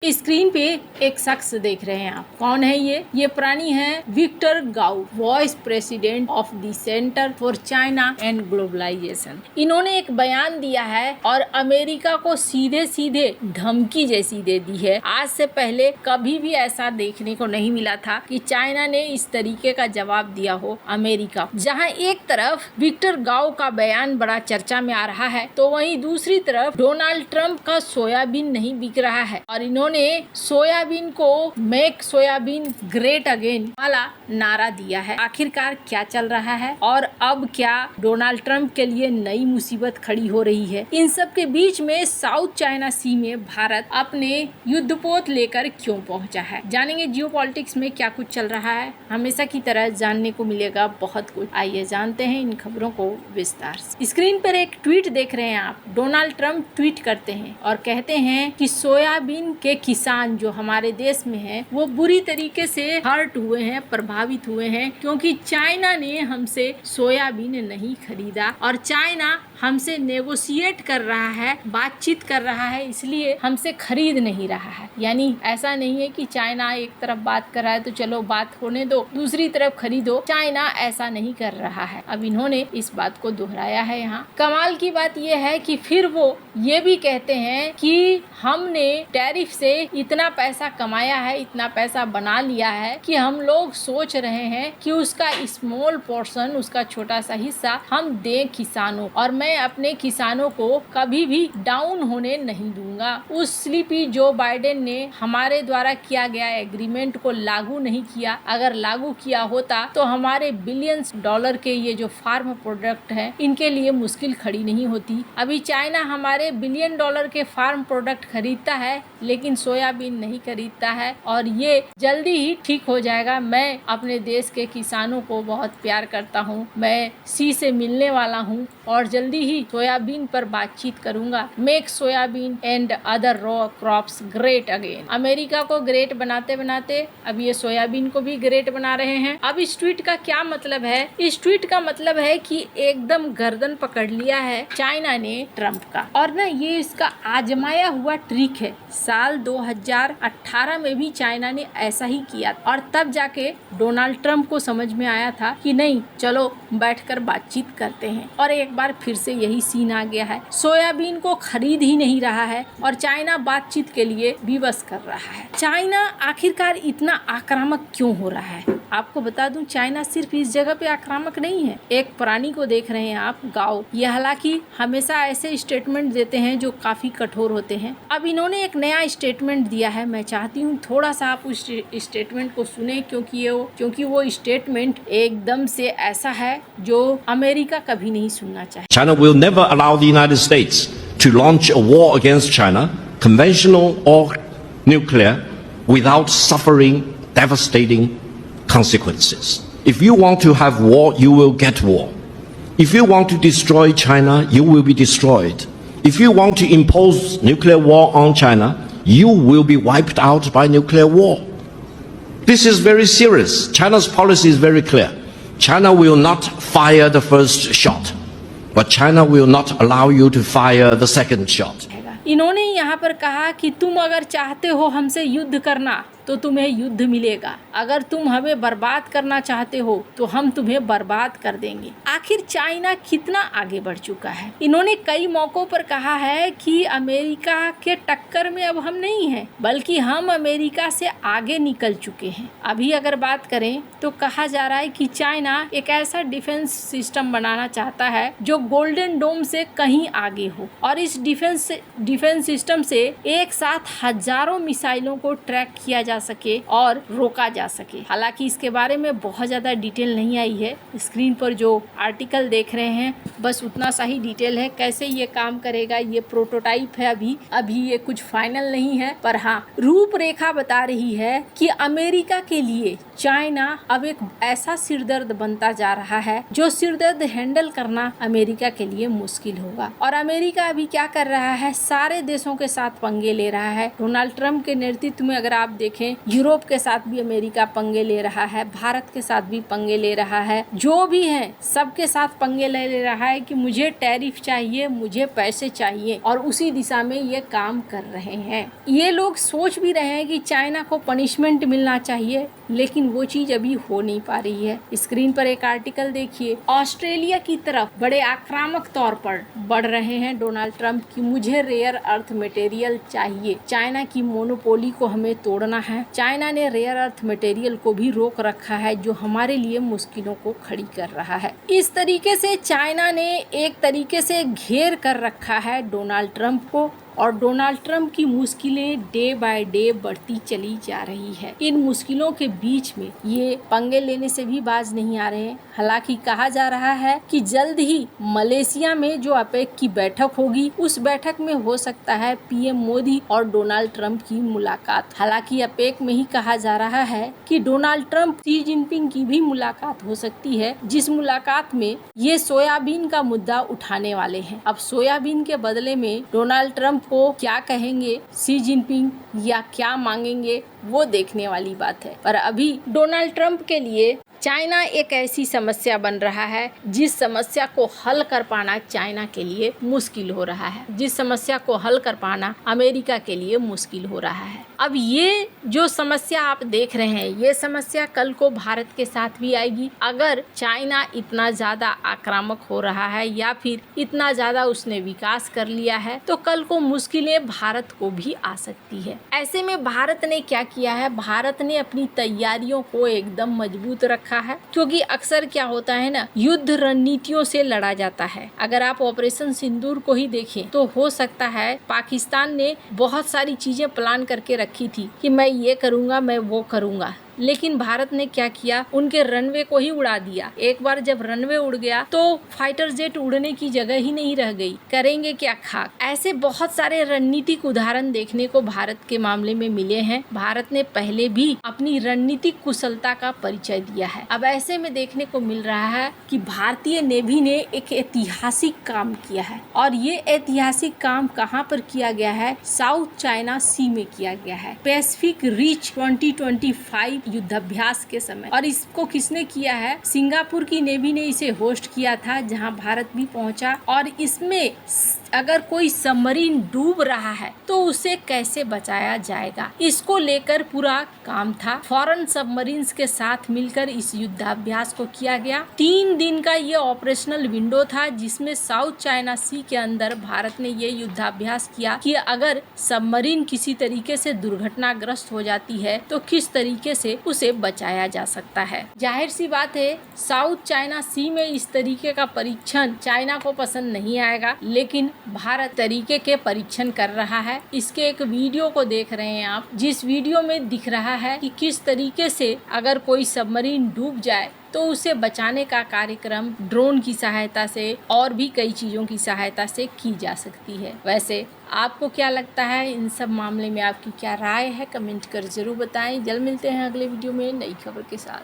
Screen पे एक शख्स देख रहे हैं आप। कौन है ये प्राणी है Victor Gao, vice president of the centre for China and globalisation. इन्होंने एक बयान दिया है और अमेरिका को सीधे सीधे धमकी जैसी दे दी है। आज से पहले कभी भी ऐसा देखने को नहीं मिला था कि चाइना ने इस तरीके का जवाब दिया हो अमेरिका। जहां एक तरफ विक्टर गाउ का बयान बड़ा चर्चा में आ रहा है, तो वहीं दूसरी तरफ डोनाल्ड ट्रंप का सोयाबीन नहीं बिक रहा है और इन्होंने सोयाबीन को मेक सोयाबीन ग्रेट अगेन वाला नारा दिया है। आखिरकार क्या चल रहा है और अब क्या डोनाल्ड ट्रंप के लिए नई मुसीबत खड़ी हो रही है? इन सब के बीच में साउथ चाइना सी में भारत अपने युद्धपोत लेकर क्यों पहुंचा है, जानेंगे जियोपॉलिटिक्स में क्या कुछ चल रहा है। हमेशा की तरह जानने को मिलेगा बहुत कुछ। आइए जानते हैं इन खबरों को विस्तार से। स्क्रीन पर एक ट्वीट देख रहे हैं आप। डोनाल्ड ट्रंप ट्वीट करते हैं और कहते हैं कि सोयाबीन के किसान जो हमारे देश में हैं वो बुरी तरीके से हर्ट हुए हैं, प्रभावित हुए हैं, क्योंकि चाइना ने हमसे सोयाबीन नहीं खरीदा और चाइना हमसे नेगोशिएट कर रहा है, बातचीत कर रहा है, इसलिए हमसे खरीद नहीं रहा है। यानी ऐसा नहीं है कि चाइना एक तरफ बात कर रहा है तो चलो बात होने दो, दूसरी तरफ खरीदो। चाइना ऐसा नहीं कर रहा है। अब इन्होंने इस बात को दोहराया है। यहाँ कमाल की बात यह है कि फिर वो ये भी कहते हैं कि हमने टैरिफ से इतना पैसा कमाया है, इतना पैसा बना लिया है कि हम लोग सोच रहे हैं कि उसका स्मॉल पोर्शन, उसका छोटा सा हिस्सा हम दें किसानों, और मैं अपने किसानों को कभी भी डाउन होने नहीं दूंगा। उस स्लीपी जो बाइडेन ने हमारे द्वारा किया गया एग्रीमेंट को लागू नहीं किया। अगर लागू किया होता तो हमारे बिलियंस डॉलर के ये जो फार्म प्रोडक्ट है इनके लिए मुश्किल खड़ी नहीं होती। अभी चाइना हमारे बिलियन डॉलर के फार्म प्रोडक्ट खरीदता है लेकिन सोयाबीन नहीं खरीदता है और ये जल्दी ही ठीक हो जाएगा। मैं अपने देश के किसानों को बहुत प्यार करता हूँ। मैं सी से मिलने वाला हूँ और जल्दी ही सोयाबीन पर बातचीत करूंगा। Make soybean and other raw crops great again. America को ग्रेट बनाते बनाते अब ये सोयाबीन को भी ग्रेट बना रहे हैं। अब इस ट्वीट का क्या मतलब है? इस ट्वीट का मतलब है कि एकदम गर्दन पकड़ लिया है चाइना ने ट्रंप का, और ना ये इसका आजमाया हुआ ट्रिक है। साल 2018 में भी चाइना ने ऐसा ही किया और तब जाके डोनाल्ड ट्रंप को समझ में आया था कि नहीं, चलो बैठकर बातचीत करते हैं, और एक बार फिर से यही सीन आ गया है। सोयाबीन को खरीद ही नहीं रहा है और चाइना बातचीत के लिए विवश कर रहा है। चाइना आखिरकार इतना आक्रामक क्यों हो रहा है? आपको बता दूं, चाइना सिर्फ इस जगह पे आक्रामक नहीं है। एक प्राणी को देख रहे हैं आप, गाओ। ये हालांकि हमेशा ऐसे स्टेटमेंट देते हैं जो काफी कठोर होते हैं। अब इन्होंने एक नया स्टेटमेंट दिया है। मैं चाहती हूँ थोड़ा सा आप उस स्टेटमेंट को सुने, क्योंकि वो स्टेटमेंट एकदम से ऐसा है जो अमेरिका कभी नहीं सुनना चाहे। China will never allow the United States to launch a war against China, conventional or nuclear, without suffering devastating consequences. If you want to have war, you will get war. If you want to destroy China, you will be destroyed. If you want to impose nuclear war on China, you will be wiped out by nuclear war. This is very serious. China's policy is very clear. China will not fire the first shot, but China will not allow you to fire the second shot. इन्होंने यहाँ पर कहा कि तुम अगर चाहते हो हमसे युद्ध करना तो तुम्हें युद्ध मिलेगा, अगर तुम हमें बर्बाद करना चाहते हो तो हम तुम्हें बर्बाद कर देंगे। आखिर चाइना कितना आगे बढ़ चुका है? इन्होंने कई मौकों पर कहा है कि अमेरिका के टक्कर में अब हम नहीं हैं, बल्कि हम अमेरिका से आगे निकल चुके हैं। अभी अगर बात करें तो कहा जा रहा है कि चाइना एक ऐसा डिफेंस सिस्टम बनाना चाहता है जो गोल्डन डोम से कहीं आगे हो, और इस डिफेंस सिस्टम से एक साथ हजारों मिसाइलों को ट्रैक किया जा सके और रोका जा सके। हालांकि इसके बारे में बहुत ज्यादा डिटेल नहीं आई है। स्क्रीन पर जो आर्टिकल देख रहे हैं बस उतना सा ही डिटेल है। कैसे ये काम करेगा ये प्रोटोटाइप है, अभी ये कुछ फाइनल नहीं है, पर हाँ रूपरेखा बता रही है कि अमेरिका के लिए चाइना अब एक ऐसा सिरदर्द बनता जा रहा है जो सिरदर्द हैंडल करना अमेरिका के लिए मुश्किल होगा। और अमेरिका अभी क्या कर रहा है, सारे देशों के साथ पंगे ले रहा है। डोनाल्ड ट्रंप के नेतृत्व में अगर आप देखें, यूरोप के साथ भी अमेरिका पंगे ले रहा है, भारत के साथ भी पंगे ले रहा है, जो भी है सबके साथ पंगे ले रहा है कि मुझे टैरिफ चाहिए, मुझे पैसे चाहिए, और उसी दिशा में ये काम कर रहे हैं। ये लोग सोच भी रहे हैं कि चाइना को पनिशमेंट मिलना चाहिए, लेकिन वो चीज अभी हो नहीं पा रही है। स्क्रीन पर एक आर्टिकल देखिए। ऑस्ट्रेलिया की तरफ बड़े आक्रामक तौर पर बढ़ रहे हैं डोनाल्ड ट्रंप की मुझे रेयर अर्थ मटेरियल चाहिए, चाइना की मोनोपोली को हमें तोड़ना है। चाइना ने रेयर अर्थ मटेरियल को भी रोक रखा है जो हमारे लिए मुश्किलों को खड़ी कर रहा है। इस तरीके से चाइना ने एक तरीके से घेर कर रखा है डोनाल्ड ट्रंप को, और डोनाल्ड ट्रंप की मुश्किलें डे बाय डे बढ़ती चली जा रही है। इन मुश्किलों के बीच में ये पंगे लेने से भी बाज नहीं आ रहे हैं। हालांकि कहा जा रहा है कि जल्द ही मलेशिया में जो अपेक की बैठक होगी, उस बैठक में हो सकता है पीएम मोदी और डोनाल्ड ट्रंप की मुलाकात। हालांकि अपेक में ही कहा जा रहा है कि डोनाल्ड ट्रंप शी जिनपिंग की भी मुलाकात हो सकती है, जिस मुलाकात में ये सोयाबीन का मुद्दा उठाने वाले हैं। अब सोयाबीन के बदले में डोनाल्ड ट्रंप को क्या कहेंगे शी जिनपिंग या क्या मांगेंगे, वो देखने वाली बात है। पर अभी डोनाल्ड ट्रंप के लिए चाइना एक ऐसी समस्या बन रहा है जिस समस्या को हल कर पाना चाइना के लिए मुश्किल हो रहा है, जिस समस्या को हल कर पाना अमेरिका के लिए मुश्किल हो रहा है। अब ये जो समस्या आप देख रहे हैं, ये समस्या कल को भारत के साथ भी आएगी। अगर चाइना इतना ज्यादा आक्रामक हो रहा है या फिर इतना ज्यादा उसने विकास कर लिया है, तो कल को मुश्किलें भारत को भी आ सकती है। ऐसे में भारत ने क्या किया है, भारत ने अपनी तैयारियों को एकदम मजबूत रखा है, क्योंकि अक्सर क्या होता है ना, युद्ध रणनीतियों से लड़ा जाता है। अगर आप ऑपरेशन सिंदूर को ही देखें तो हो सकता है पाकिस्तान ने बहुत सारी चीजें प्लान करके रखी थी कि मैं ये करूंगा, मैं वो करूंगा, लेकिन भारत ने क्या किया, उनके रनवे को ही उड़ा दिया। एक बार जब रनवे उड़ गया तो फाइटर जेट उड़ने की जगह ही नहीं रह गई, करेंगे क्या खाक। ऐसे बहुत सारे रणनीतिक उदाहरण देखने को भारत के मामले में मिले हैं। भारत ने पहले भी अपनी रणनीतिक कुशलता का परिचय दिया है। अब ऐसे में देखने को मिल रहा है कि भारतीय नेवी ने एक ऐतिहासिक काम किया है, और ये ऐतिहासिक काम कहाँ पर किया गया है, साउथ चाइना सी में किया गया है, पैसिफिक रीच 2025 युद्धाभ्यास के समय। और इसको किसने किया है, सिंगापुर की नेवी ने इसे होस्ट किया था, जहां भारत भी पहुंचा। और इसमें अगर कोई सबमरीन डूब रहा है तो उसे कैसे बचाया जाएगा, इसको लेकर पूरा काम था। फॉरेन सबमरीन्स के साथ मिलकर इस युद्धाभ्यास को किया गया। 3 दिन का ये ऑपरेशनल विंडो था, जिसमें साउथ चाइना सी के अंदर भारत ने ये युद्धाभ्यास किया कि अगर सबमरीन किसी तरीके से दुर्घटनाग्रस्त हो जाती है तो किस तरीके से उसे बचाया जा सकता है। जाहिर सी बात है, साउथ चाइना सी में इस तरीके का परीक्षण चाइना को पसंद नहीं आएगा, लेकिन भारत तरीके के परीक्षण कर रहा है। इसके एक वीडियो को देख रहे हैं आप, जिस वीडियो में दिख रहा है कि किस तरीके से अगर कोई सबमरीन डूब जाए तो उसे बचाने का कार्यक्रम ड्रोन की सहायता से और भी कई चीजों की सहायता से की जा सकती है। वैसे आपको क्या लगता है, इन सब मामले में आपकी क्या राय है, कमेंट कर जरूर बताएं। जल्द मिलते हैं अगले वीडियो में नई खबर के साथ।